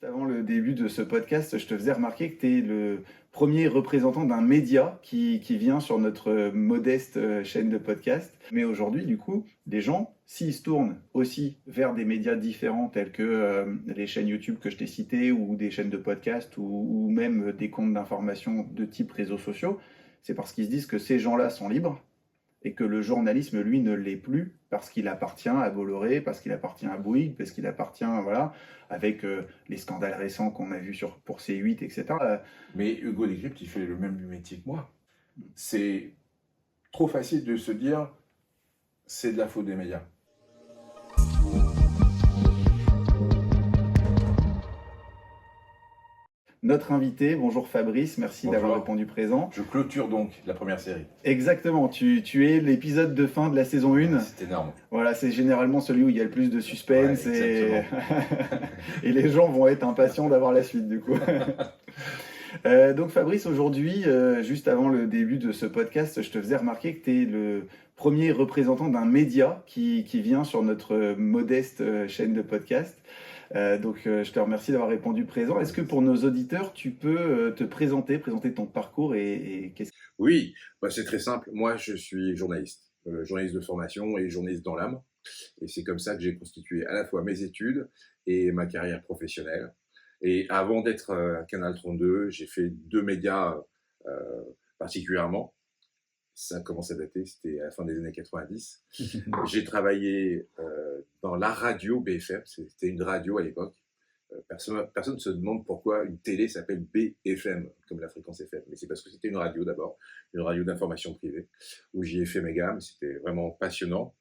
Juste avant le début de ce podcast, je te faisais remarquer que tu es le premier représentant d'un média qui vient sur notre modeste chaîne de podcast. Mais aujourd'hui, du coup, les gens, s'ils se tournent aussi vers des médias différents tels que les chaînes YouTube que je t'ai citées ou des chaînes de podcast ou même des comptes d'information de type réseaux sociaux, c'est parce qu'ils se disent que ces gens-là sont libres et que le journalisme, lui, ne l'est plus parce qu'il appartient à Bolloré, parce qu'il appartient à Bouygues, parce qu'il appartient, voilà, avec les scandales récents qu'on a vus pour C8, etc. Mais Hugo Décrypte, il fait le même métier que moi. C'est trop facile de se dire c'est de la faute des médias. Notre invité, bonjour Fabrice, merci d'avoir Bonjour. répondu présent. Je clôture donc la première série. Exactement, tu es l'épisode de fin de la saison 1. C'est énorme. Voilà, c'est généralement celui où il y a le plus de suspense Ouais, et les gens vont être impatients d'avoir la suite du coup. Donc Fabrice, aujourd'hui, juste avant le début de ce podcast, je te faisais remarquer que tu es le premier représentant d'un média qui vient sur notre modeste chaîne de podcast. Donc je te remercie d'avoir répondu présent. Est-ce que pour nos auditeurs, tu peux te présenter ton parcours et qu'est-ce Oui, c'est très simple. Moi, je suis journaliste, journaliste de formation et journaliste dans l'âme. Et c'est comme ça que j'ai constitué à la fois mes études et ma carrière professionnelle. Et avant d'être à Canal 32, j'ai fait deux médias particulièrement. Ça commence à dater, c'était à la fin des années 90. J'ai travaillé dans la radio BFM, c'était une radio à l'époque. Personne ne se demande pourquoi une télé s'appelle BFM, comme la fréquence FM. Mais c'est parce que c'était une radio d'abord, une radio d'information privée, où j'y ai fait mes gammes, c'était vraiment passionnant.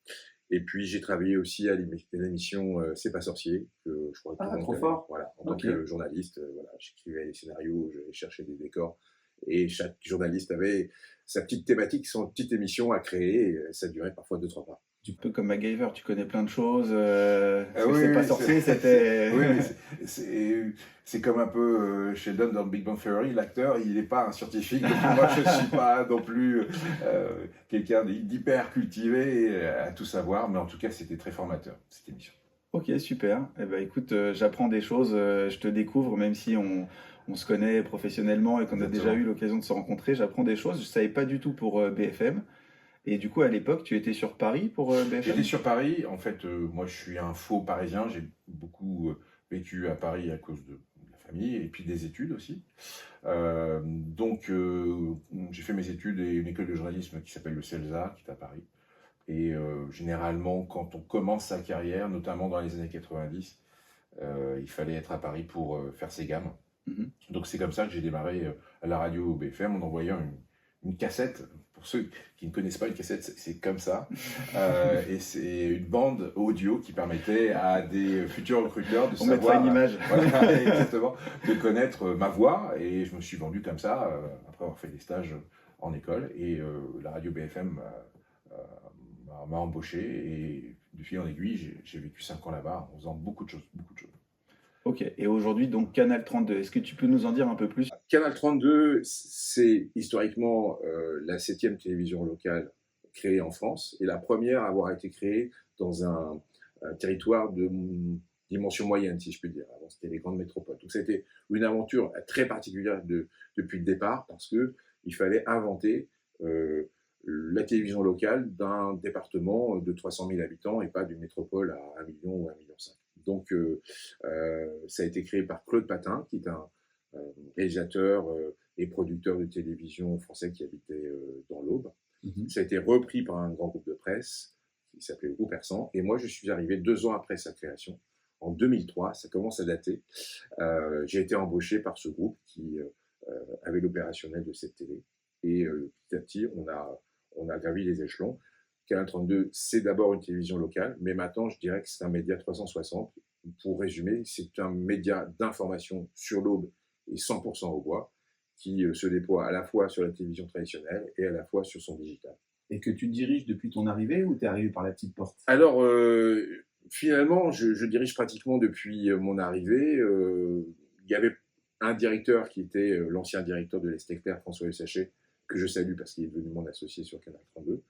Et puis j'ai travaillé aussi à l'émission C'est pas sorcier, que je crois que tout le monde trop connaît. fort. Voilà, en tant Ok. que journaliste, voilà, j'écrivais les scénarios, je cherchais des décors, et chaque journaliste avait sa petite thématique, son petite émission à créer, et ça durait parfois 2-3 mois. Un peu comme MacGyver, tu connais plein de choses. Ah Ce que oui, c'est pas oui, sorcier, c'était. oui, mais c'est comme un peu Sheldon dans Big Bang Theory, l'acteur, il n'est pas un scientifique, donc moi je ne suis pas non plus quelqu'un d'hyper cultivé à tout savoir, mais en tout cas c'était très formateur, cette émission. Ok, super. Eh ben, écoute, j'apprends des choses, je te découvre, même si on se connaît professionnellement et qu'on a déjà Exactement. eu l'occasion de se rencontrer, j'apprends des choses. Je savais pas du tout pour BFM. Et du coup, à l'époque, tu étais sur Paris pour J'étais BFM? sur Paris, en fait, moi je suis un faux parisien, j'ai beaucoup vécu à Paris à cause de la famille et puis des études aussi. Donc j'ai fait mes études et une école de journalisme qui s'appelle le CELSA, qui est à Paris. Et généralement, quand on commence sa carrière, notamment dans les années 90, il fallait être à Paris pour faire ses gammes. Mhm. Donc c'est comme ça que j'ai démarré à la radio BFM en envoyant une cassette. Pour ceux qui ne connaissent pas une cassette, c'est comme ça. Et c'est une bande audio qui permettait à des futurs recruteurs de On mettra savoir, une image. voilà, exactement, de connaître ma voix. Et je me suis vendu comme ça, après avoir fait des stages en école. Et la radio BFM m'a embauché. Et de fil en aiguille, j'ai vécu 5 ans là-bas en faisant beaucoup de choses, beaucoup de choses. Ok, et aujourd'hui, donc Canal 32, est-ce que tu peux nous en dire un peu plus? Canal 32, c'est historiquement la 7e télévision locale créée en France et la première à avoir été créée dans un territoire de dimension moyenne, si je puis dire. Avant, c'était les grandes métropoles. Donc, c'était une aventure très particulière depuis le départ parce qu'il fallait inventer la télévision locale d'un département de 300 000 habitants et pas d'une métropole à 1 million ou 1,5 million. Donc, ça a été créé par Claude Patin, qui est un réalisateur et producteur de télévision français qui habitait dans l'Aube. Mhm. Ça a été repris par un grand groupe de presse qui s'appelait le Groupe Persan. Et moi, je suis arrivé 2 ans après sa création, en 2003. Ça commence à dater. J'ai été embauché par ce groupe qui avait l'opérationnel de cette télé. Et petit à petit, on a gravi les échelons. Canal 32, c'est d'abord une télévision locale, mais maintenant, je dirais que c'est un média 360. Pour résumer, c'est un média d'information sur l'Aube et 100% au bois, qui se déploie à la fois sur la télévision traditionnelle et à la fois sur son digital. Et que tu diriges depuis ton arrivée ou tu es arrivé par la petite porte? Alors, finalement, je dirige pratiquement depuis mon arrivée. Il y avait un directeur qui était l'ancien directeur de l'Estecter, François Sachet, que je salue parce qu'il est devenu mon associé sur Canal 32.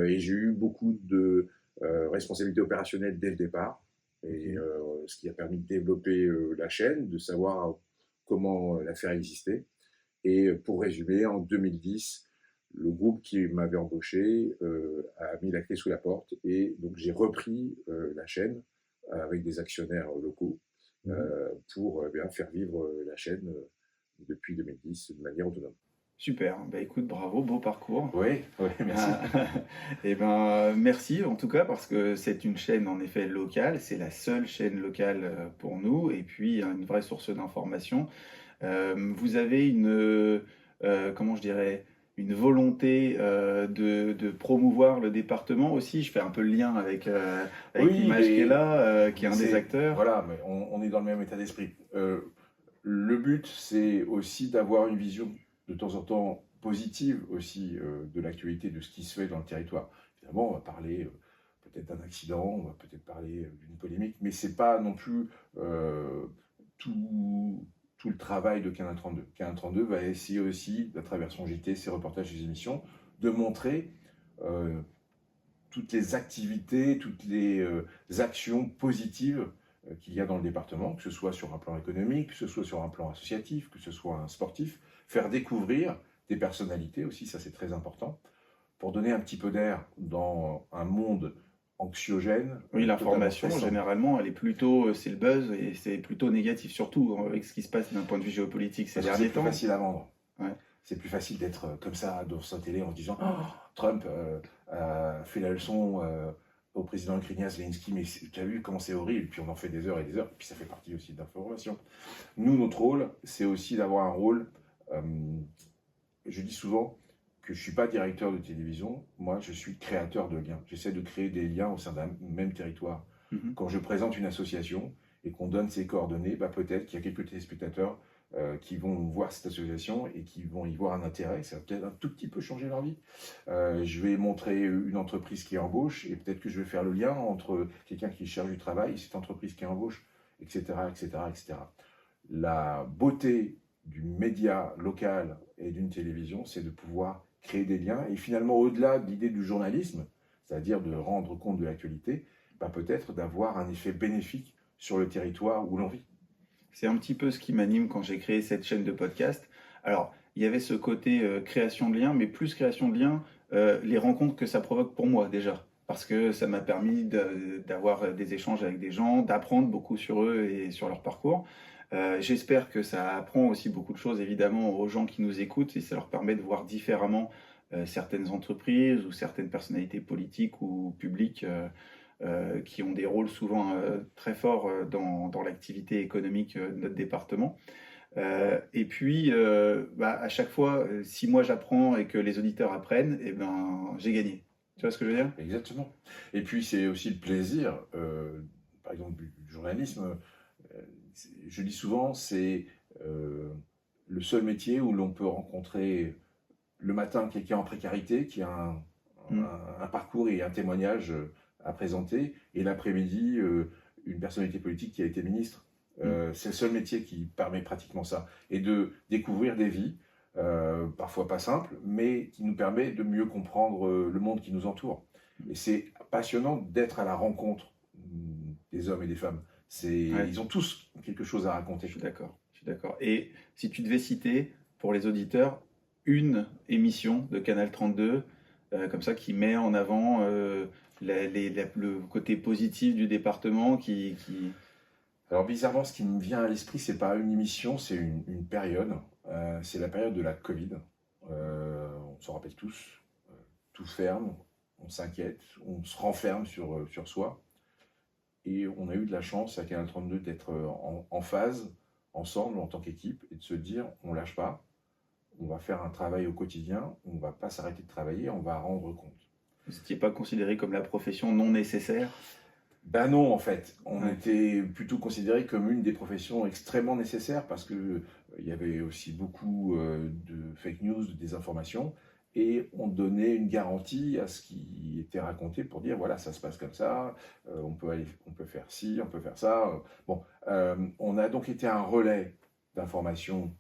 Et j'ai eu beaucoup de responsabilités opérationnelles dès le départ. Et Ok. ce qui a permis de développer la chaîne, de savoir comment la faire exister. Et pour résumer, en 2010, le groupe qui m'avait embauché a mis la clé sous la porte et donc j'ai repris la chaîne avec des actionnaires locaux Mhm. pour bien faire vivre la chaîne depuis 2010 de manière autonome. Super. Bah, écoute, bravo, beau parcours. Oui, oui, merci. Ah, et ben, merci en tout cas parce que c'est une chaîne en effet locale, c'est la seule chaîne locale pour nous et puis une vraie source d'information. Vous avez comment je dirais, une volonté de promouvoir le département aussi. Je fais un peu le lien avec Oui, l'image qui est là, qui est mais un des c'est acteurs. voilà, mais on est dans le même état d'esprit. Le but, c'est aussi d'avoir une vision de temps en temps positive aussi de l'actualité, de ce qui se fait dans le territoire. Évidemment, on va parler peut-être d'un accident, on va peut-être parler d'une polémique, mais c'est pas non plus euh, tout, tout le travail de Canal 32. Canal 32 va essayer aussi, à travers son JT, ses reportages, ses émissions, de montrer euh, toutes les activités, toutes les actions positives qu'il y a dans le département, que ce soit sur un plan économique, que ce soit sur un plan associatif, que ce soit un sportif, faire découvrir des personnalités aussi, ça c'est très important, pour donner un petit peu d'air dans un monde anxiogène, Oui, totalement l'information, stressant. généralement, elle est plutôt, c'est le buzz et c'est plutôt négatif, surtout avec ce qui se passe d'un point de vue géopolitique ces Parce que c'est derniers plus temps. facile à vendre. Ouais. C'est plus facile d'être comme ça devant sa télé en se disant oh, Trump a fait la leçon au président ukrainien Zelensky, mais tu as vu comment c'est horrible, puis on en fait des heures et des heures, et puis ça fait partie aussi de l'information. Nous, notre rôle, c'est aussi d'avoir un rôle, euh, je dis souvent que je ne suis pas directeur de télévision, moi je suis créateur de liens. J'essaie de créer des liens au sein d'un même territoire. Mhm. Quand je présente une association et qu'on donne ses coordonnées, bah peut-être qu'il y a quelques téléspectateurs qui vont voir cette association et qui vont y voir un intérêt. Ça va peut-être un tout petit peu changer leur vie. Je vais montrer une entreprise qui embauche et peut-être que je vais faire le lien entre quelqu'un qui cherche du travail et cette entreprise qui embauche, etc., etc., etc. La beauté du média local et d'une télévision, c'est de pouvoir créer des liens. Et finalement, au-delà de l'idée du journalisme, c'est-à-dire de rendre compte de l'actualité, bah peut-être d'avoir un effet bénéfique sur le territoire où l'on vit. C'est un petit peu ce qui m'anime quand j'ai créé cette chaîne de podcast. Alors, il y avait ce côté création de liens, mais plus création de liens, les rencontres que ça provoque pour moi déjà. Parce que ça m'a permis d'avoir des échanges avec des gens, d'apprendre beaucoup sur eux et sur leur parcours. J'espère que ça apprend aussi beaucoup de choses, évidemment, aux gens qui nous écoutent et ça leur permet de voir différemment certaines entreprises ou certaines personnalités politiques ou publiques qui ont des rôles souvent très forts dans l'activité économique de notre département. Et puis, bah, à chaque fois, si moi j'apprends et que les auditeurs apprennent, eh ben, j'ai gagné. Tu vois ce que je veux dire? Exactement. Et puis, c'est aussi le plaisir, par exemple, du journalisme. Je dis souvent, c'est euh, le seul métier où l'on peut rencontrer le matin quelqu'un en précarité qui a Mm. un parcours et un témoignage à présenter, et l'après-midi, une personnalité politique qui a été ministre. Mm. C'est le seul métier qui permet pratiquement ça, et de découvrir des vies, parfois pas simples, mais qui nous permet de mieux comprendre le monde qui nous entoure. Et c'est passionnant d'être à la rencontre des hommes et des femmes. Ouais, Ils ont tous quelque chose à je raconter. suis d'accord. Je suis d'accord. Et si tu devais citer pour les auditeurs une émission de Canal 32, comme ça, qui met en avant le côté positif du département, Alors bizarrement, ce qui me vient à l'esprit, c'est pas une émission, c'est une période. C'est la période de la Covid. On s'en rappelle tous. Euh, tout ferme, on s'inquiète, on se renferme sur soi. Et on a eu de la chance à Canal 32 d'être en phase, ensemble, en tant qu'équipe, et de se dire, on lâche pas, on va faire un travail au quotidien, on va pas s'arrêter de travailler, on va rendre compte. ce qui n'est pas considéré comme la profession non nécessaire. Ben non, en fait, on Ouais. était plutôt considéré comme une des professions extrêmement nécessaires parce que il y avait aussi beaucoup de fake news, de désinformation, et on donnait une garantie à ce qui était raconté pour dire voilà, ça se passe comme ça, on peut faire ci, on peut faire ça. Bon, on a donc été un relais d'information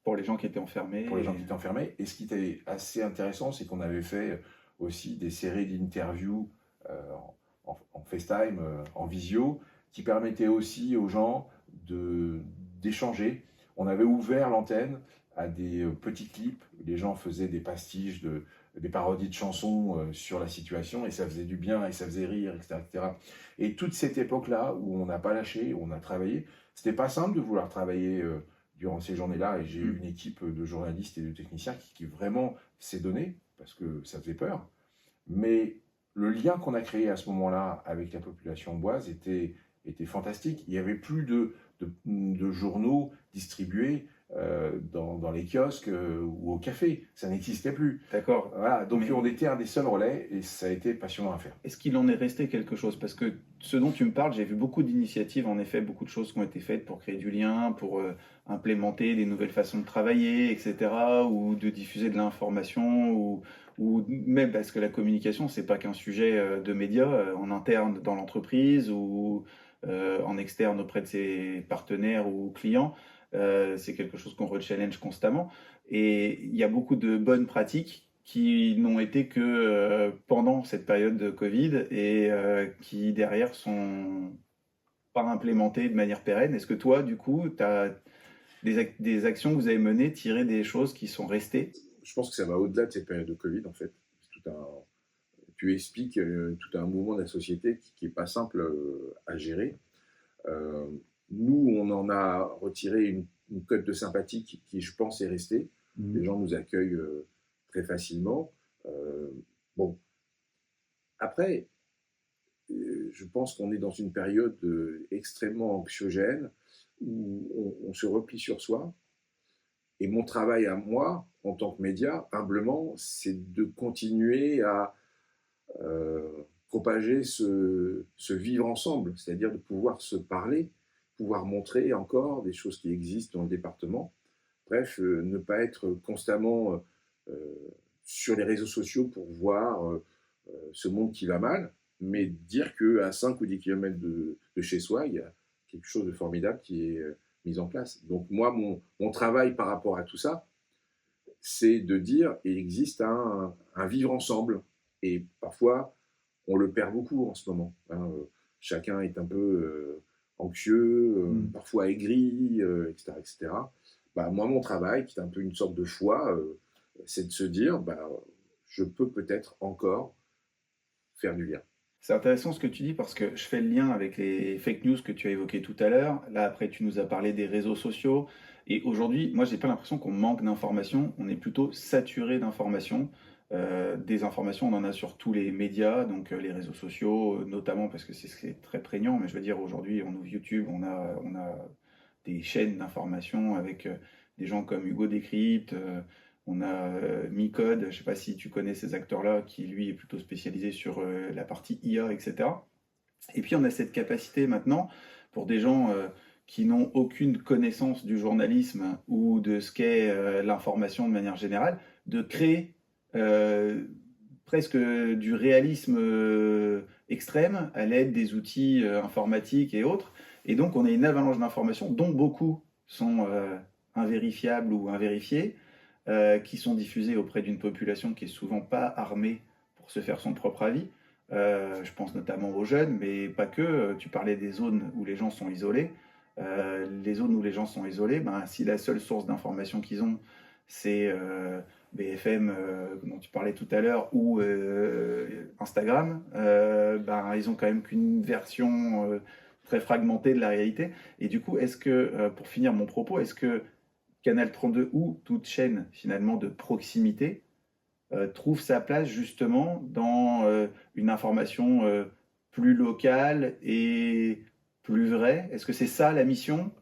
Pour les gens qui étaient enfermés. pour les gens qui étaient enfermés. Et ce qui était assez intéressant, c'est qu'on avait fait aussi des séries d'interviews en FaceTime, en visio, qui permettait aussi aux gens d'échanger. On avait ouvert l'antenne à des petits clips. Les gens faisaient des pastiches, des parodies de chansons sur la situation, et ça faisait du bien, et ça faisait rire, etc. etc. Et toute cette époque-là, où on n'a pas lâché, où on a travaillé, c'était pas simple de vouloir travailler durant ces journées-là, et j'ai eu une équipe de journalistes et de techniciens qui vraiment s'est donnée, parce que ça faisait peur. Mais le lien qu'on a créé à ce moment-là avec la population amboise était fantastique. Il n'y avait plus de journaux distribués dans les kiosques ou au café. Ça n'existait plus. D'accord. Voilà, donc on était un des seuls relais et ça a été passionnant à faire. Est-ce qu'il en est resté quelque chose? Parce que ce dont tu me parles, j'ai vu beaucoup d'initiatives, en effet, beaucoup de choses qui ont été faites pour créer du lien, pour implémenter des nouvelles façons de travailler, etc., ou de diffuser de l'information, ou même parce que la communication, c'est pas qu'un sujet de médias en interne dans l'entreprise ou en externe auprès de ses partenaires ou clients. C'est quelque chose qu'on rechallenge constamment. Et il y a beaucoup de bonnes pratiques qui n'ont été que pendant cette période de Covid et qui derrière sont pas implémentées de manière pérenne. Est-ce que toi, du coup, tu as des actions que vous avez menées, tiré des choses qui sont restées? Je pense que ça va au-delà de cette période de Covid, en fait. Tu expliques tout un mouvement de la société qui n'est pas simple à gérer. Nous, on en a retiré une cote de sympathie qui, je pense, est restée. Les gens nous accueillent très facilement. Bon. Après, je pense qu'on est dans une période extrêmement anxiogène où on se replie sur soi. Et mon travail à moi, en tant que média, humblement, c'est de continuer à propager ce vivre ensemble, c'est-à-dire de pouvoir se parler, pouvoir montrer encore des choses qui existent dans le département. Bref, ne pas être constamment sur les réseaux sociaux pour voir ce monde qui va mal, mais dire qu'à 5 ou 10 km de chez soi, il y a quelque chose de formidable qui est mis en place. Donc moi, mon travail par rapport à tout ça, c'est de dire il existe un vivre ensemble. Et parfois, on le perd beaucoup en ce moment. Hein. Chacun est un peu anxieux, parfois aigri, etc. etc. Bah, moi, mon travail, qui est un peu une sorte de choix, c'est de se dire, bah, je peux peut-être encore faire du lien. C'est intéressant ce que tu dis parce que je fais le lien avec les fake news que tu as évoquées tout à l'heure. Là, après, tu nous as parlé des réseaux sociaux. Et aujourd'hui, moi, j'ai pas l'impression qu'on manque d'informations. On est plutôt saturé d'informations. Des informations, on en a sur tous les médias, donc les réseaux sociaux, notamment parce que c'est très prégnant. Mais je veux dire, aujourd'hui, on ouvre YouTube, on a des chaînes d'informations avec des gens comme Hugo Décrypte. On a Micode, je ne sais pas si tu connais ces acteurs-là, qui lui est plutôt spécialisé sur la partie IA, etc. Et puis on a cette capacité maintenant, pour des gens qui n'ont aucune connaissance du journalisme ou de ce qu'est l'information de manière générale, de créer presque du réalisme extrême à l'aide des outils informatiques et autres. Et donc on a une avalanche d'informations dont beaucoup sont invérifiables ou invérifiées, qui sont diffusées auprès d'une population qui est souvent pas armée pour se faire son propre avis. Je pense notamment aux jeunes, mais pas que. Tu parlais des zones où les gens sont isolés. Les zones où les gens sont isolés, ben, si la seule source d'information qu'ils ont, c'est BFM, dont tu parlais tout à l'heure, ou Instagram, ben, ils ont quand même qu'une version très fragmentée de la réalité. Et du coup, est-ce que, pour finir mon propos, est-ce que Canal 32 ou toute chaîne finalement de proximité trouve sa place justement dans une information plus locale et plus vraie? Est-ce que c'est ça la mission?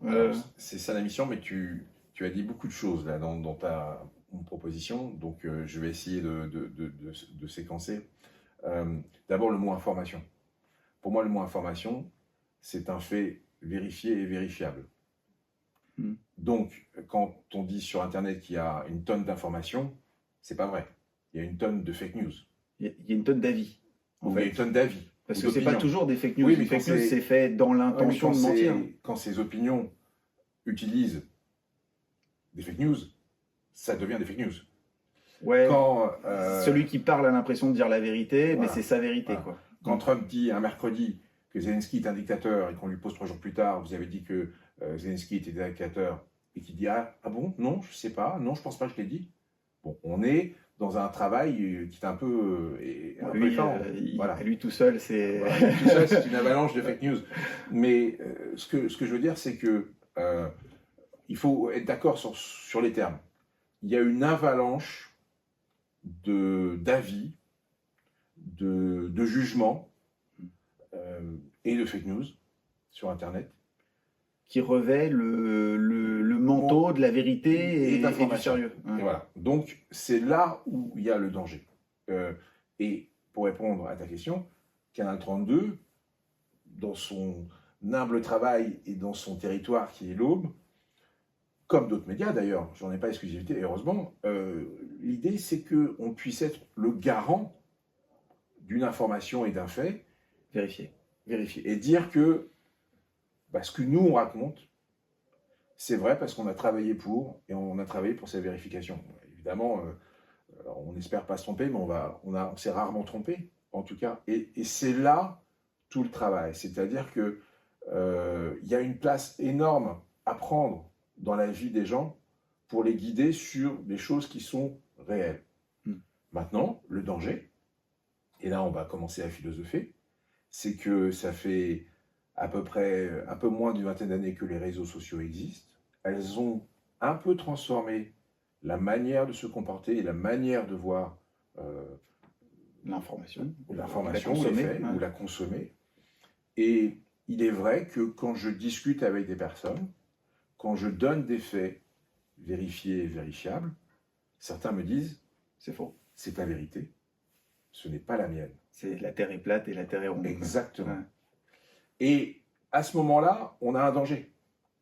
C'est ça la mission, mais tu as dit beaucoup de choses là dans ta proposition, donc je vais essayer de séquencer. D'abord, le mot information. Pour moi, le mot information, c'est un fait vérifié et vérifiable. Donc, quand on dit sur Internet qu'il y a une tonne d'informations, c'est pas vrai. Il y a une tonne de fake news. Il y a une tonne d'avis. Il y a une tonne d'avis. Parce que c'est pas toujours des fake news. Oui, les fake news, c'est fait dans l'intention de mentir. Quand ces opinions utilisent des fake news, ça devient des fake news. Ouais. Celui qui parle a l'impression de dire la vérité, voilà. Mais c'est sa vérité, voilà. Quoi. Quand Trump dit un mercredi que Zelensky est un dictateur et qu'on lui pose 3 jours plus tard, vous avez dit que Zelensky était un dictateur, et qu'il dit ah bon, non, je sais pas, non, je pense pas que je l'ai dit. Bon, on est dans un travail qui est un peu Lui, étrange. à lui tout seul, c'est... Voilà, tout ça, c'est une avalanche de fake news. Mais ce que je veux dire, c'est que il faut être d'accord sur les termes. Il y a une avalanche d'avis, de jugements et de fake news sur Internet. Qui revêt le manteau de la vérité et du sérieux. Ouais. Et voilà. Donc, c'est là où il y a le danger. Et pour répondre à ta question, Canal 32, dans son humble travail et dans son territoire qui est l'Aube, comme d'autres médias d'ailleurs, j'en ai pas exclusivité, et heureusement, l'idée c'est qu'on puisse être le garant d'une information et d'un fait vérifié. Et dire que ce que nous on raconte, c'est vrai parce qu'on a travaillé pour, et on a travaillé pour sa vérification. Évidemment, on n'espère pas se tromper, mais on s'est rarement trompé, en tout cas. Et c'est là tout le travail. C'est-à-dire que il y a une place énorme à prendre dans la vie des gens pour les guider sur des choses qui sont réelles. Maintenant, le danger, et là on va commencer à philosopher, c'est que ça fait à peu près un peu moins d'une vingtaine d'années que les réseaux sociaux existent. Elles ont un peu transformé la manière de se comporter et la manière de voir l'information, ou la consommer. Et il est vrai que quand je discute avec des personnes, quand je donne des faits vérifiés et vérifiables, certains me disent « c'est faux, c'est ta vérité, ce n'est pas la mienne ». C'est la terre est plate et la terre est ronde. Exactement. Ouais. Et à ce moment-là, on a un danger.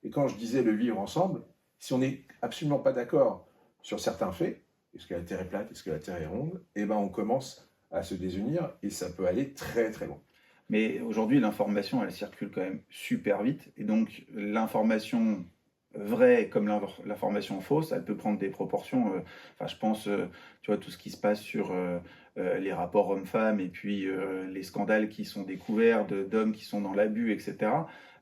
Et quand je disais le vivre ensemble, si on n'est absolument pas d'accord sur certains faits, est-ce que la terre est plate, est-ce que la terre est ronde, eh ben on commence à se désunir et ça peut aller très très loin. Mais aujourd'hui, l'information, elle circule quand même super vite. Et donc, l'information vraie comme l'information fausse, elle peut prendre des proportions. Enfin, je pense, tu vois, tout ce qui se passe sur les rapports hommes-femmes et puis les scandales qui sont découverts d'hommes qui sont dans l'abus, etc.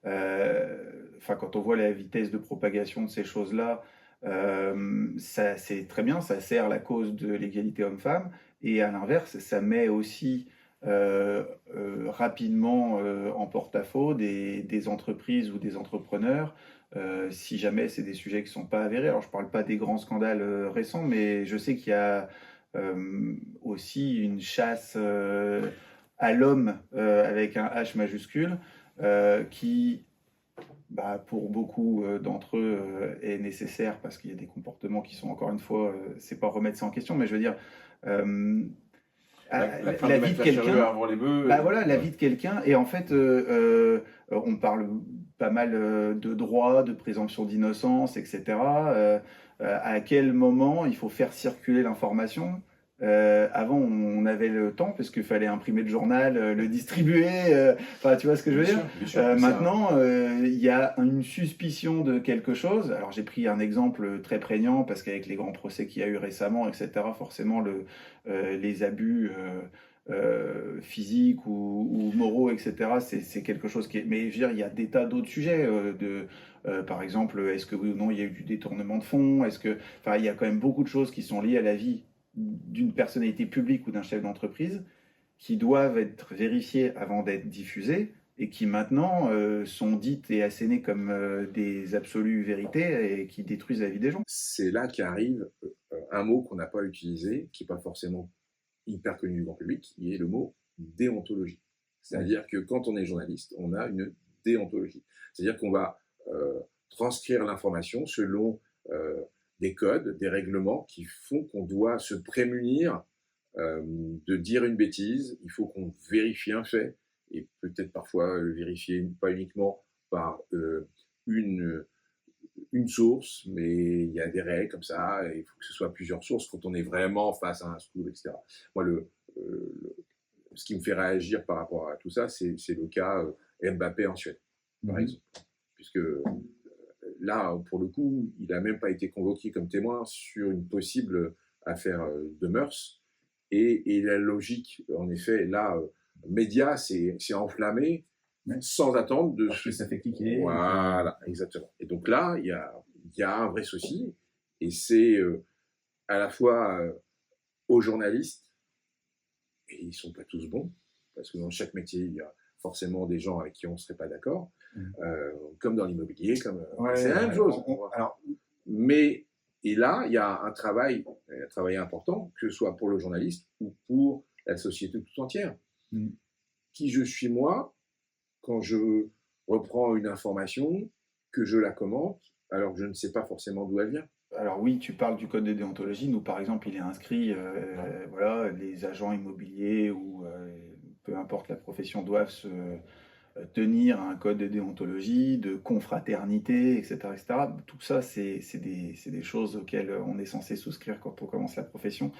Enfin, quand on voit la vitesse de propagation de ces choses-là, ça, c'est très bien, ça sert la cause de l'égalité homme-femme. Et à l'inverse, ça met aussi rapidement en porte-à-faux des entreprises ou des entrepreneurs, si jamais c'est des sujets qui ne sont pas avérés. Alors je ne parle pas des grands scandales récents, mais je sais qu'il y a aussi une chasse à l'homme avec un H majuscule qui, pour beaucoup d'entre eux, est nécessaire parce qu'il y a des comportements qui sont, encore une fois, c'est pas remettre ça en question, mais je veux dire... la vie de quelqu'un, la vie de quelqu'un, et en fait on parle pas mal de droit, de présomption d'innocence, etc. À quel moment il faut faire circuler l'information? Avant on avait le temps parce qu'il fallait imprimer le journal, le distribuer, enfin tu vois ce que je veux dire. Maintenant il y a une suspicion de quelque chose. Alors j'ai pris un exemple très prégnant parce qu'avec les grands procès qu'il y a eu récemment, etc., forcément les abus physiques ou moraux, etc., c'est quelque chose qui est... Mais je veux dire, il y a des tas d'autres sujets par exemple, est-ce que oui ou non il y a eu du détournement de fonds, enfin il y a quand même beaucoup de choses qui sont liées à la vie d'une personnalité publique ou d'un chef d'entreprise qui doivent être vérifiées avant d'être diffusées et qui maintenant sont dites et assénées comme des absolues vérités et qui détruisent la vie des gens. C'est là qu'arrive un mot qu'on n'a pas utilisé, qui n'est pas forcément hyper connu du grand public, qui est le mot déontologie. C'est-à-dire que quand on est journaliste, on a une déontologie. C'est-à-dire qu'on va transcrire l'information selon des codes, des règlements qui font qu'on doit se prémunir de dire une bêtise. Il faut qu'on vérifie un fait, et peut-être parfois le vérifier pas uniquement par une source, mais il y a des règles comme ça, et il faut que ce soit plusieurs sources quand on est vraiment face à un scoop, etc. Moi, ce qui me fait réagir par rapport à tout ça, c'est le cas Mbappé en Suède, par exemple. Puisque là, pour le coup, il n'a même pas été convoqué comme témoin sur une possible affaire de mœurs. Et la logique, en effet, là, média s'est enflammé. sans attendre de... Parce que ça fait cliquer. Voilà, exactement. Et donc là, il y a un vrai souci, et c'est à la fois aux journalistes, et ils ne sont pas tous bons, parce que dans chaque métier, il y a forcément des gens avec qui on ne serait pas d'accord, comme dans l'immobilier, c'est la même chose. Alors, Mais, et là, il y a un travail important, que ce soit pour le journaliste ou pour la société tout entière. Qui je suis moi, quand je reprends une information, que je la commente, alors que je ne sais pas forcément d'où elle vient. Alors oui, tu parles du code de déontologie. Nous, par exemple, il est inscrit, voilà, les agents immobiliers ou peu importe la profession doivent se tenir à un code de déontologie, de confraternité, etc., etc. Tout ça, c'est des choses auxquelles on est censé souscrire quand on commence la profession.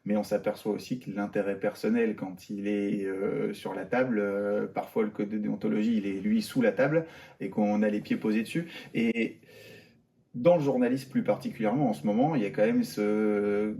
Mais on s'aperçoit aussi que l'intérêt personnel, quand il est sur la table, parfois le code de déontologie, il est lui sous la table et qu'on a les pieds posés dessus. Et dans le journalisme plus particulièrement en ce moment, il y a quand même ce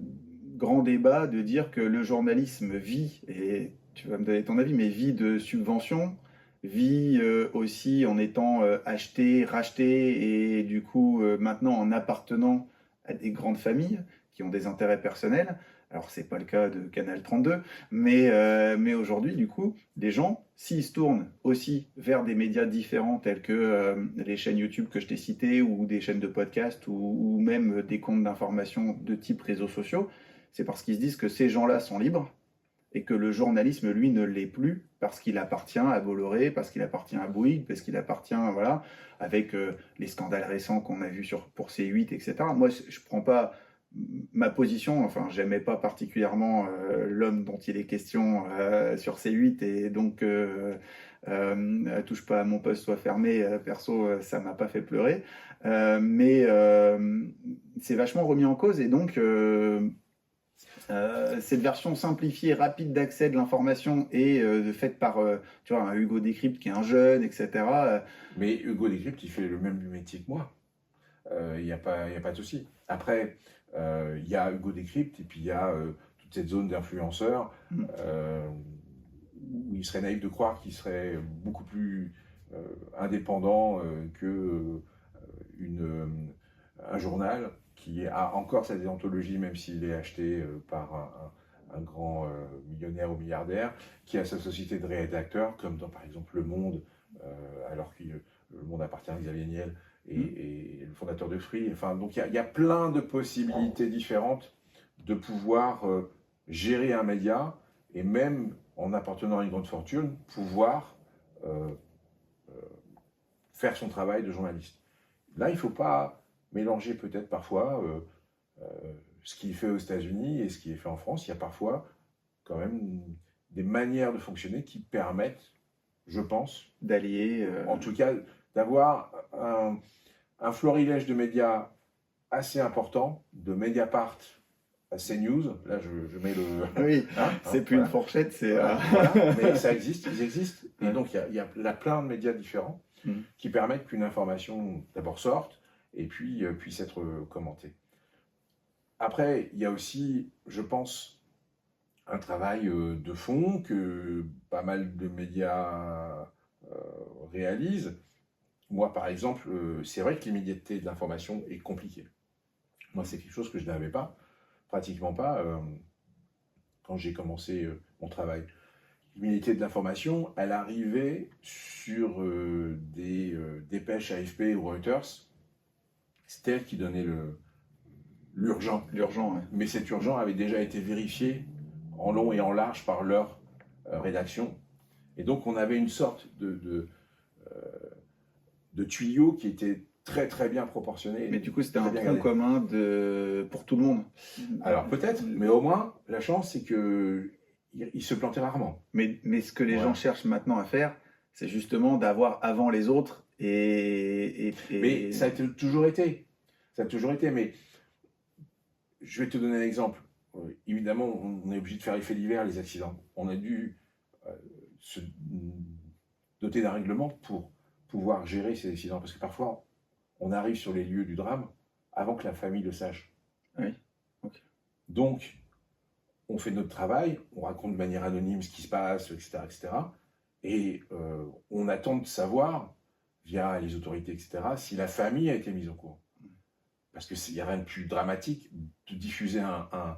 grand débat de dire que le journalisme vit, et tu vas me donner ton avis, mais vit de subventions, vit aussi en étant acheté, racheté, et du coup maintenant en appartenant à des grandes familles qui ont des intérêts personnels. Alors c'est pas le cas de Canal 32, mais aujourd'hui du coup, des gens, s'ils se tournent aussi vers des médias différents tels que les chaînes YouTube que je t'ai citées ou des chaînes de podcast ou même des comptes d'information de type réseaux sociaux, c'est parce qu'ils se disent que ces gens-là sont libres et que le journalisme, lui, ne l'est plus parce qu'il appartient à Bolloré, parce qu'il appartient à Bouygues, parce qu'il appartient, voilà, avec les scandales récents qu'on a vus pour C8, etc. Moi, je prends pas ma position, enfin, j'aimais pas particulièrement l'homme dont il est question sur C8 et donc touche pas à mon poste, soit fermé, perso, ça m'a pas fait pleurer. Mais c'est vachement remis en cause et donc cette version simplifiée, rapide d'accès de l'information et faite par tu vois, un Hugo Décrypte qui est un jeune, etc. Mais Hugo Décrypte, il fait le même métier que moi. Il n'y a pas de souci. Après, il y a Hugo Décrypte et puis il y a toute cette zone d'influenceurs où il serait naïf de croire qu'il serait beaucoup plus indépendant que un journal qui a encore sa déontologie, même s'il est acheté par un grand millionnaire ou milliardaire, qui a sa société de rédacteurs, comme dans par exemple Le Monde, alors que Le Monde appartient à Xavier Niel et le fondateur de Free. Enfin, donc il y a plein de possibilités différentes de pouvoir gérer un média et même en appartenant à une grande fortune, pouvoir faire son travail de journaliste. Là, il ne faut pas mélanger peut-être parfois ce qui est fait aux États-Unis et ce qui est fait en France. Il y a parfois quand même des manières de fonctionner qui permettent, je pense, d'allier. En tout cas, d'avoir un florilège de médias assez important, de Mediapart à CNews. Là, je mets le... Oui, c'est plus une fourchette, c'est... Voilà, mais ça existe, ils existent. Et donc, il y a plein de médias différents qui permettent qu'une information d'abord sorte et puis puisse être commentée. Après, il y a aussi, je pense, un travail de fond que pas mal de médias réalisent. Moi, par exemple, c'est vrai que l'immédiateté de l'information est compliquée. Moi, c'est quelque chose que je n'avais pas, pratiquement pas, quand j'ai commencé mon travail. L'immédiateté de l'information, elle arrivait sur des dépêches AFP ou Reuters. C'était elle qui donnait l'urgent. L'urgent, ouais. Mais cet urgent avait déjà été vérifié en long et en large par leur rédaction. Et donc, on avait une sorte de tuyau qui était très très bien proportionné. Mais du coup, c'était un point commun pour tout le monde. Alors peut-être, mais au moins, la chance, c'est qu'il se plantait rarement. Mais ce que les gens cherchent maintenant à faire, c'est justement d'avoir avant les autres Mais ça a toujours été. Ça a toujours été, mais je vais te donner un exemple. Évidemment, on est obligé de faire les faits divers, les accidents. On a dû se doter d'un règlement pour pouvoir gérer ces accidents, parce que parfois, on arrive sur les lieux du drame avant que la famille le sache. Oui. Okay. Donc, on fait notre travail, on raconte de manière anonyme ce qui se passe, etc., etc. Et on attend de savoir, via les autorités, etc., si la famille a été mise au courant. Parce qu'il n'y a rien de plus dramatique de diffuser un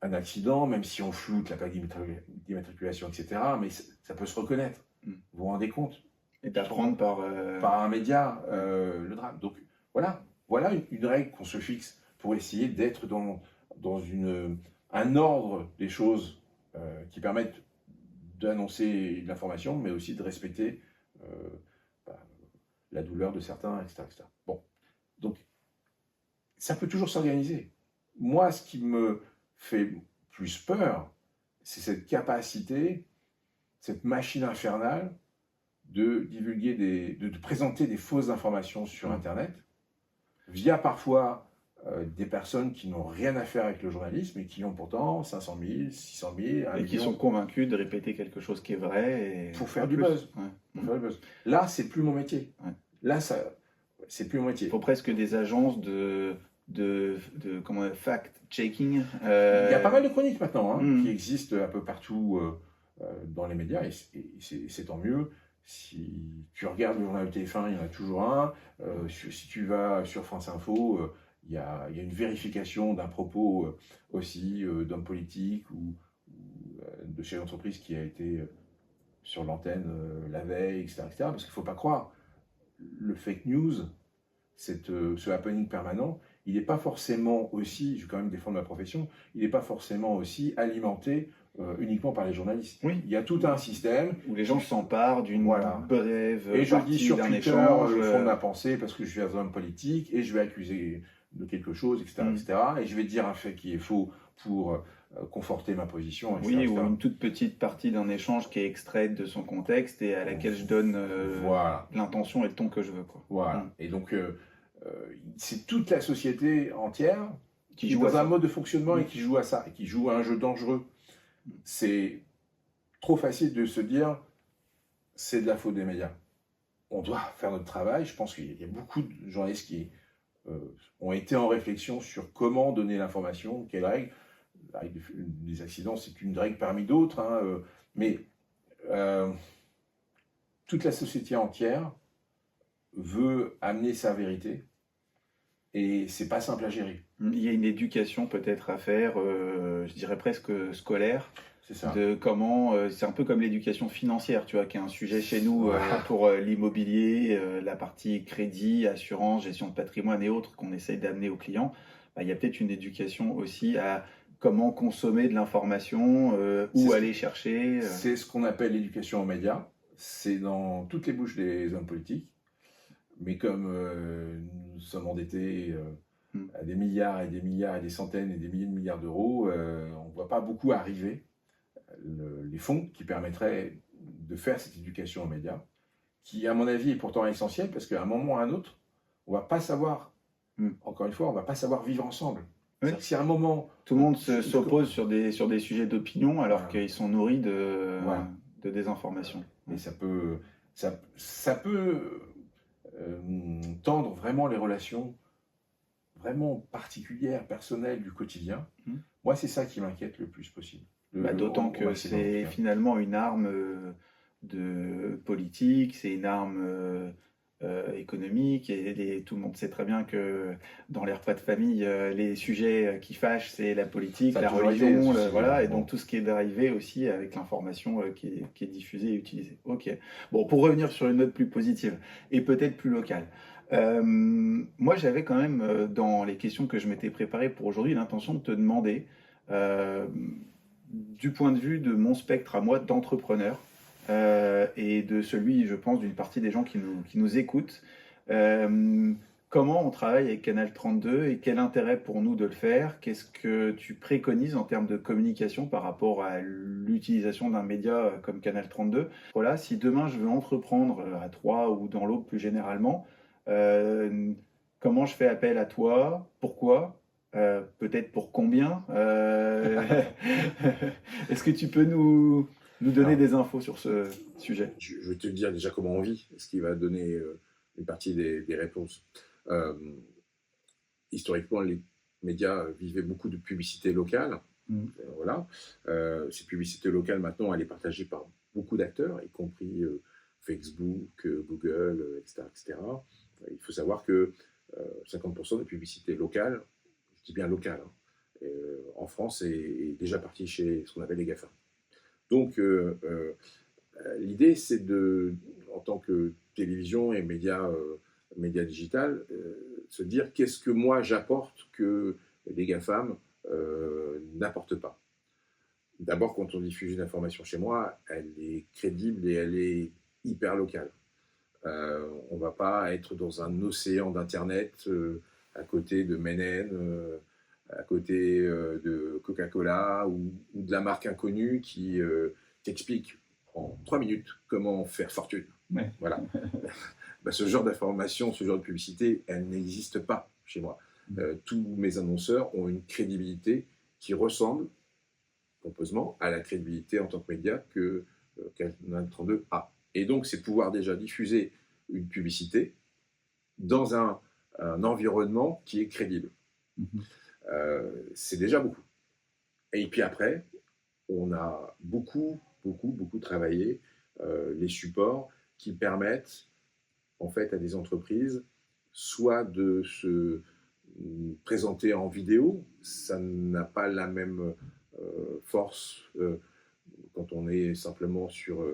accident, même si on floute la plaque d'immatriculation, etc., mais ça peut se reconnaître. Vous vous rendez compte? Et d'apprendre par un média le drame. Donc voilà une règle qu'on se fixe pour essayer d'être dans un ordre des choses qui permettent d'annoncer l'information, mais aussi de respecter bah, la douleur de certains, etc., etc. Bon, donc ça peut toujours s'organiser. Moi, ce qui me fait plus peur, c'est cette capacité, cette machine infernale de divulguer de présenter des fausses informations sur Internet, via parfois des personnes qui n'ont rien à faire avec le journalisme et qui ont pourtant 500 000, 600 000, 1 million. Et qui sont convaincus de répéter quelque chose qui est vrai. Pour faire du buzz. Ouais. Pour faire du buzz. Là, c'est plus mon métier. Ouais. Là, c'est plus mon métier. Il faut presque des agences de fact-checking. Il y a pas mal de chroniques maintenant qui existent un peu partout dans les médias et c'est tant mieux. Si tu regardes le journal TF1, il y en a toujours un. Si tu vas sur France Info, il y a une vérification d'un propos aussi d'homme politique ou de chef d'entreprise qui a été sur l'antenne la veille, etc., etc. Parce qu'il ne faut pas croire, le fake news, ce happening permanent, il n'est pas forcément aussi, je vais quand même défendre ma profession, il n'est pas forcément aussi alimenté uniquement par les journalistes. Oui. Il y a tout un système où les gens s'emparent d'une brève et je dis sur Twitter échange, le fond de ma pensée parce que je suis un homme politique et je vais accuser de quelque chose, etc., etc. Et je vais dire un fait qui est faux pour conforter ma position, etc., oui, etc. ou une toute petite partie d'un échange qui est extraite de son contexte et à laquelle je donne l'intention et le ton que je veux. Quoi. Voilà. Et donc, c'est toute la société entière qui joue dans un mode de fonctionnement et qui joue à ça, et qui joue à un jeu dangereux. C'est trop facile de se dire c'est de la faute des médias. On doit faire notre travail. Je pense qu'il y a beaucoup de journalistes qui ont été en réflexion sur comment donner l'information, quelles règles. La règle des accidents, c'est une règle parmi d'autres, mais toute la société entière veut amener sa vérité et c'est pas simple à gérer. Il y a une éducation peut-être à faire, je dirais presque scolaire. C'est ça. De comment, c'est un peu comme l'éducation financière, tu vois, qui est un sujet chez nous pour l'immobilier, la partie crédit, assurance, gestion de patrimoine et autres qu'on essaye d'amener aux clients. Bah, il y a peut-être une éducation aussi à comment consommer de l'information, où aller chercher. C'est ce qu'on appelle l'éducation aux médias. C'est dans toutes les bouches des hommes politiques. Mais comme nous sommes endettés à des milliards et des milliards et des centaines et des milliers de milliards d'euros, on ne voit pas beaucoup arriver les fonds qui permettraient de faire cette éducation aux médias, qui, à mon avis, est pourtant essentielle parce qu'à un moment ou à un autre, on ne va pas savoir, encore une fois, on ne va pas savoir vivre ensemble. Oui. Si à un moment... Tout le monde s'oppose sur des sujets d'opinion alors qu'ils sont nourris de désinformation. Et ça peut tendre vraiment les relations vraiment particulières, personnelles du quotidien. Moi, c'est ça qui m'inquiète le plus possible. D'autant que c'est finalement une arme de politique, c'est une arme économique, et tout le monde sait très bien que dans les repas de famille, les sujets qui fâchent, c'est la politique, la religion, voilà, et donc tout ce qui est dérivé aussi avec l'information qui est diffusée et utilisée. Ok. Bon, pour revenir sur une note plus positive et peut-être plus locale. Moi, j'avais quand même, dans les questions que je m'étais préparées pour aujourd'hui, l'intention de te demander, du point de vue de mon spectre à moi d'entrepreneur, et de celui, je pense, d'une partie des gens qui nous écoutent, comment on travaille avec Canal 32 et quel intérêt pour nous de le faire? Qu'est-ce que tu préconises en termes de communication par rapport à l'utilisation d'un média comme Canal 32? Voilà, si demain je veux entreprendre à Troyes ou dans l'Aube plus généralement, comment je fais appel à toi? Pourquoi? Peut-être pour combien? Est-ce que tu peux nous donner des infos sur ce sujet? Je vais te dire déjà comment on vit, ce qui va donner une partie des réponses. Historiquement, les médias vivaient beaucoup de publicité locale. Voilà. Cette publicité locale, maintenant, elle est partagée par beaucoup d'acteurs, y compris Facebook, Google, etc., etc. Il faut savoir que 50% des publicités locales, je dis bien locales, hein, en France, est déjà partie chez ce qu'on appelle les GAFA. Donc, l'idée, c'est en tant que télévision et médias digital, se dire qu'est-ce que moi j'apporte que les GAFAM n'apportent pas. D'abord, quand on diffuse une information chez moi, elle est crédible et elle est hyper locale. On ne va pas être dans un océan d'Internet à côté de Menen, à côté de Coca-Cola ou de la marque inconnue qui t'explique en 3 minutes comment faire fortune. Ouais. Voilà. Ce genre d'information, ce genre de publicité, elle n'existe pas chez moi. Tous mes annonceurs ont une crédibilité qui ressemble pompeusement à la crédibilité en tant que média que Canal 32 a. Et donc, c'est pouvoir déjà diffuser une publicité dans un environnement qui est crédible. C'est déjà beaucoup. Et puis après, on a beaucoup travaillé les supports qui permettent en fait à des entreprises soit de se présenter en vidéo, ça n'a pas la même force quand on est simplement sur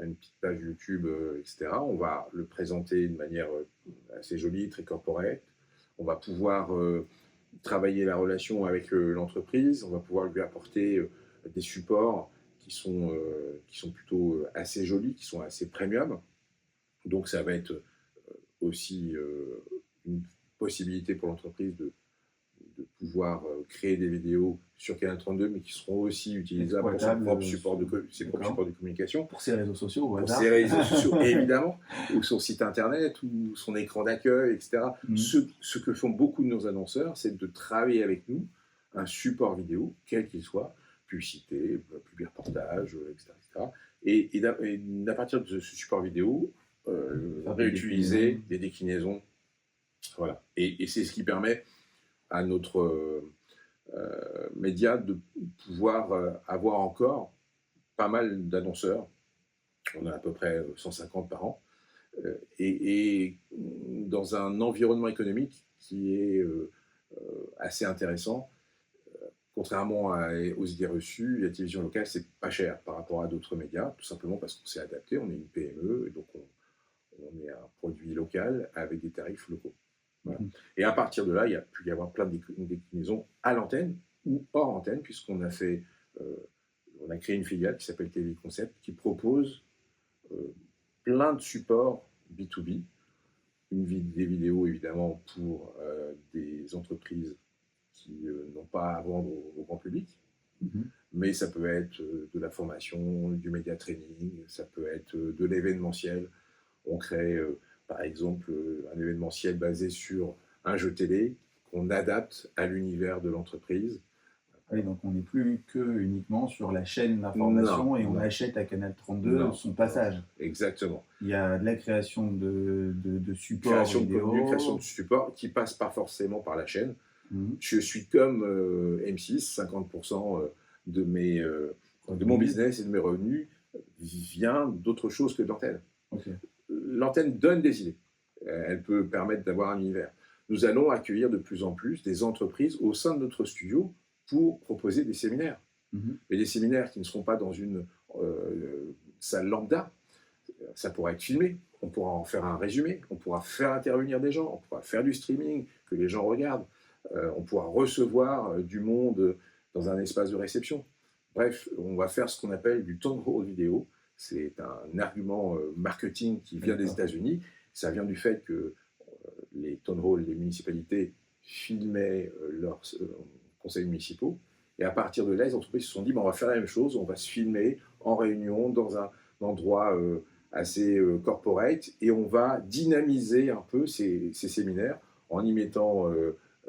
une petite page YouTube, etc. On va le présenter de manière assez jolie, très corporate. On va pouvoir travailler la relation avec l'entreprise. On va pouvoir lui apporter des supports qui sont plutôt assez jolis, qui sont assez premium. Donc ça va être aussi une possibilité pour l'entreprise de pouvoir créer des vidéos sur Canal 32, mais qui seront aussi utilisables pour ses propres supports de communication. Pour ses réseaux sociaux, pour ses réseaux sociaux, évidemment, ou son site internet, ou son écran d'accueil, etc. Ce que font beaucoup de nos annonceurs, c'est de travailler avec nous un support vidéo, quel qu'il soit, publicité, public reportage, etc. Et à partir de ce support vidéo, réutiliser des déclinaisons. Voilà. Et c'est ce qui permet à notre média de pouvoir avoir encore pas mal d'annonceurs. On a à peu près 150 par an. Et dans un environnement économique qui est assez intéressant. Contrairement aux idées reçues, la télévision locale, c'est pas cher par rapport à d'autres médias, tout simplement parce qu'on s'est adapté, on est une PME, et donc on est un produit local avec des tarifs locaux. Voilà. Et à partir de là, il y a pu y avoir plein de déclinaisons à l'antenne ou hors antenne, puisqu'on a on a créé une filiale qui s'appelle TV Concept, qui propose plein de supports B2B, des vidéos évidemment pour des entreprises qui n'ont pas à vendre au grand public, mais ça peut être de la formation, du média training, ça peut être de l'événementiel. On crée par exemple un événementiel basé sur un jeu télé qu'on adapte à l'univers de l'entreprise. Oui, donc on n'est plus uniquement sur la chaîne d'information et on achète à Canal 32 son passage. Exactement. Il y a de la création de supports vidéo. Création de support qui passe pas forcément par la chaîne. Je suis comme M6, 50% de mon business et de mes revenus vient d'autre chose que de l'antenne. Okay. L'antenne donne des idées. Elle peut permettre d'avoir un univers. Nous allons accueillir de plus en plus des entreprises au sein de notre studio pour proposer des séminaires. Mais des séminaires qui ne seront pas dans une salle lambda. Ça pourra être filmé. On pourra en faire un résumé. On pourra faire intervenir des gens. On pourra faire du streaming que les gens regardent. On pourra recevoir du monde dans un espace de réception. Bref, on va faire ce qu'on appelle du town hall vidéo. C'est un argument marketing qui vient des États-Unis. Ça vient du fait que les town halls, les municipalités filmaient leurs conseils municipaux. Et à partir de là, les entreprises se sont dit on va faire la même chose, on va se filmer en réunion dans un endroit assez corporate et on va dynamiser un peu ces séminaires en y mettant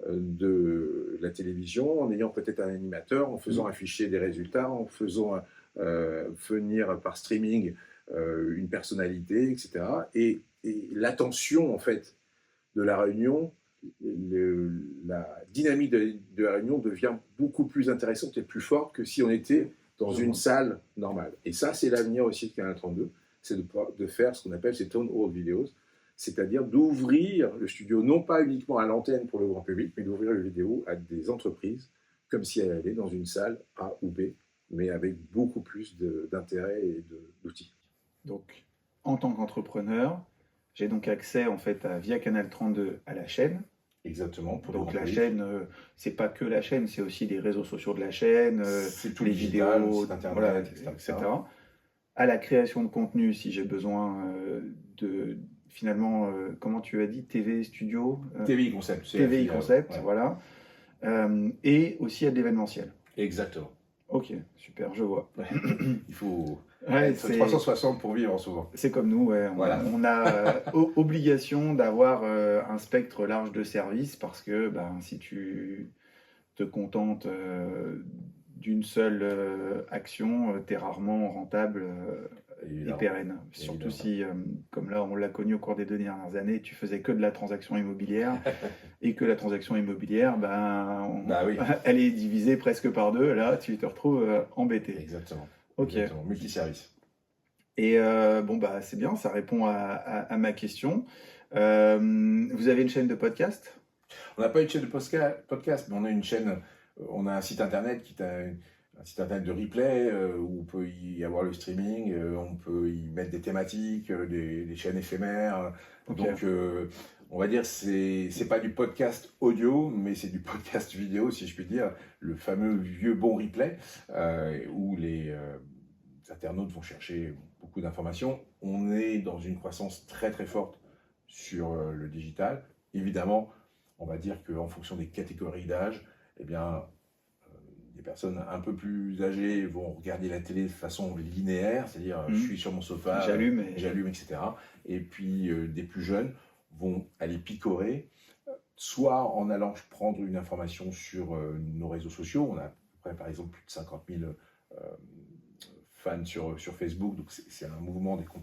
de la télévision, en ayant peut-être un animateur, en faisant afficher des résultats, en faisant venir par streaming une personnalité, etc. Et l'attention en fait de la réunion la dynamique de la réunion devient beaucoup plus intéressante et plus forte que si on était dans une salle normale. Et ça, c'est l'avenir aussi de Canal 32, c'est de faire ce qu'on appelle ces town hall videos, c'est-à-dire d'ouvrir le studio, non pas uniquement à l'antenne pour le grand public, mais d'ouvrir le vidéo à des entreprises, comme si elles allaient dans une salle A ou B, mais avec beaucoup plus d'intérêt et d'outils. Donc, en tant qu'entrepreneur, j'ai donc accès en fait via Canal 32 à la chaîne. Exactement. Donc la chaîne, c'est pas que la chaîne, c'est aussi les réseaux sociaux de la chaîne, c'est tout les digital, vidéos, site internet, voilà, etc. etc. À la création de contenu, si j'ai besoin de finalement, comment tu as dit, TV Studio, TVI Concept. TVI Concept, ouais. voilà, et aussi à de l'événementiel. Exactement. Ok, super, je vois. Ouais. Il faut Ouais, être 360 pour vivre souvent. c'est comme nous, ouais. Voilà. On a obligation d'avoir un spectre large de services parce que si tu te contentes d'une seule action, tu es rarement rentable et Évidemment. pérenne. Surtout si, comme là on l'a connu au cours des 2 dernières années, tu faisais que de la transaction immobilière et que la transaction immobilière, oui. elle est divisée presque par 2. Là, tu te retrouves embêté. Exactement. Ok. Exactement. Multiservice. Et c'est bien, ça répond à ma question. Vous avez une chaîne de podcast? On n'a pas une chaîne de podcast, mais on a une chaîne, on a un site internet qui est un site internet de replay où on peut y avoir le streaming, on peut y mettre des thématiques, des chaînes éphémères. Okay. Donc, on va dire c'est pas du podcast audio, mais c'est du podcast vidéo, si je puis dire, le fameux vieux bon replay où les internautes vont chercher beaucoup d'informations. On est dans une croissance très très forte sur le digital. Évidemment, on va dire qu'en fonction des catégories d'âge, eh bien, des personnes un peu plus âgées vont regarder la télé de façon linéaire, c'est-à-dire je suis sur mon sofa, j'allume, etc. Et puis des plus jeunes vont aller picorer, soit en allant prendre une information sur nos réseaux sociaux. On a à peu près, par exemple, plus de 50 000 fans sur Facebook, donc c'est un mouvement dès qu'on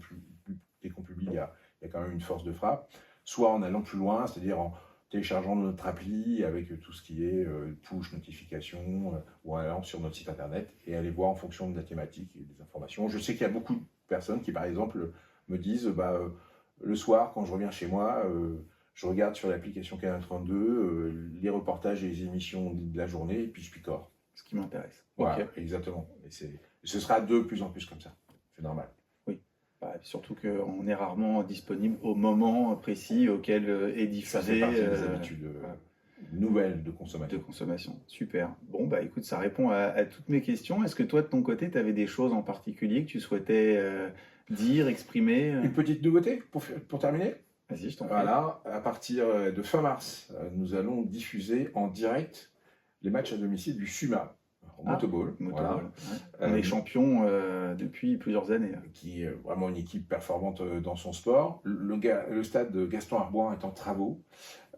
publie, il y a quand même une force de frappe. Soit en allant plus loin, c'est-à-dire en téléchargeant notre appli avec tout ce qui est push, notification, ou en allant sur notre site internet et aller voir en fonction de la thématique et des informations. Je sais qu'il y a beaucoup de personnes qui, par exemple, me disent le soir, quand je reviens chez moi, je regarde sur l'application Canal 32 les reportages et les émissions de la journée et puis je picore. Ce qui m'intéresse. Voilà, okay. Exactement. Et ce sera de plus en plus comme ça. C'est normal. Surtout qu'on est rarement disponible au moment précis auquel est diffusé. Ça fait partie des habitudes nouvelles de consommation. Super. Bon, écoute, ça répond à toutes mes questions. Est-ce que toi, de ton côté, tu avais des choses en particulier que tu souhaitais dire, exprimer? Une petite nouveauté pour terminer? Vas-y, je t'en prie. Voilà, à partir de fin mars, nous allons diffuser en direct les matchs à domicile du SUMA. Motoball. Voilà. Ouais. On est champion depuis plusieurs années. Qui est vraiment une équipe performante dans son sport. Le stade de Gaston Arboin est en travaux.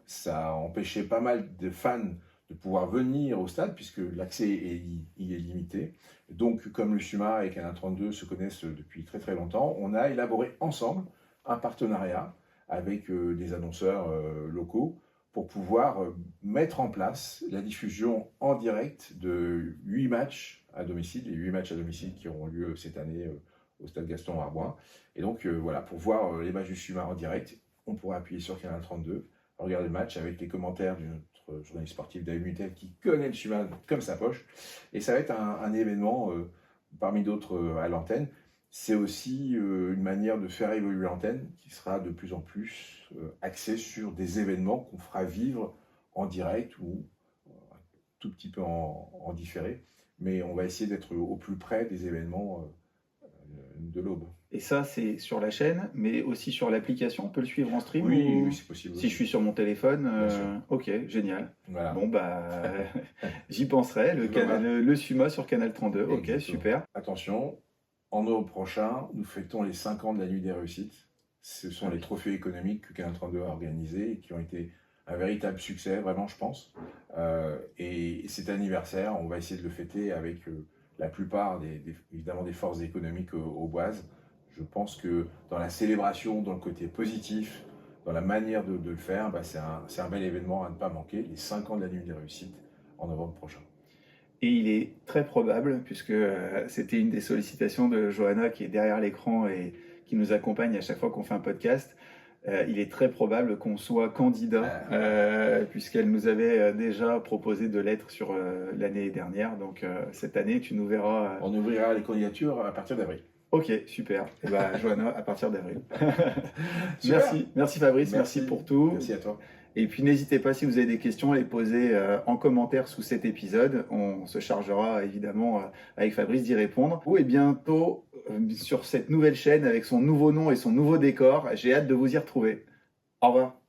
Ça a empêché pas mal de fans de pouvoir venir au stade puisque l'accès y est limité. Donc, comme le SUMA et Canal 32 se connaissent depuis très très longtemps, on a élaboré ensemble un partenariat avec des annonceurs locaux pour pouvoir mettre en place la diffusion en direct de 8 matchs à domicile, les 8 matchs à domicile qui auront lieu cette année au stade Gaston Arboin. Et donc voilà, pour voir les matchs du SUMA en direct, on pourra appuyer sur Canal 32, regarder le match avec les commentaires de notre journaliste sportif David Mutel qui connaît le SUMA comme sa poche. Et ça va être un événement parmi d'autres à l'antenne. C'est aussi une manière de faire évoluer l'antenne qui sera de plus en plus axée sur des événements qu'on fera vivre en direct ou un tout petit peu en différé. Mais on va essayer d'être au plus près des événements de l'aube. Et ça, c'est sur la chaîne, mais aussi sur l'application. On peut le suivre en stream? Oui, c'est possible. Si je suis sur mon téléphone, ok, génial. Voilà. Bon, j'y penserai. Le SUMA sur Canal 32. Exactement. Ok, super. Attention. En novembre prochain, nous fêtons les 5 ans de la Nuit des Réussites. Ce sont les trophées économiques que Canal 32 a organisés et qui ont été un véritable succès, vraiment, je pense. Et cet anniversaire, on va essayer de le fêter avec la plupart, évidemment, des forces économiques auboises. Je pense que dans la célébration, dans le côté positif, dans la manière de le faire, c'est un bel événement à ne pas manquer, les 5 ans de la Nuit des Réussites en novembre prochain. Et il est très probable, puisque c'était une des sollicitations de Johanna qui est derrière l'écran et qui nous accompagne à chaque fois qu'on fait un podcast, il est très probable qu'on soit candidat, puisqu'elle nous avait déjà proposé de l'être sur l'année dernière. Donc cette année, tu nous verras. On ouvrira les candidatures à partir d'avril. Ok, super. Et Johanna, à partir d'avril. Super. Merci Fabrice, merci pour tout. Merci à toi. Et puis n'hésitez pas, si vous avez des questions, à les poser en commentaire sous cet épisode. On se chargera évidemment avec Fabrice d'y répondre. Et bientôt sur cette nouvelle chaîne avec son nouveau nom et son nouveau décor. J'ai hâte de vous y retrouver. Au revoir.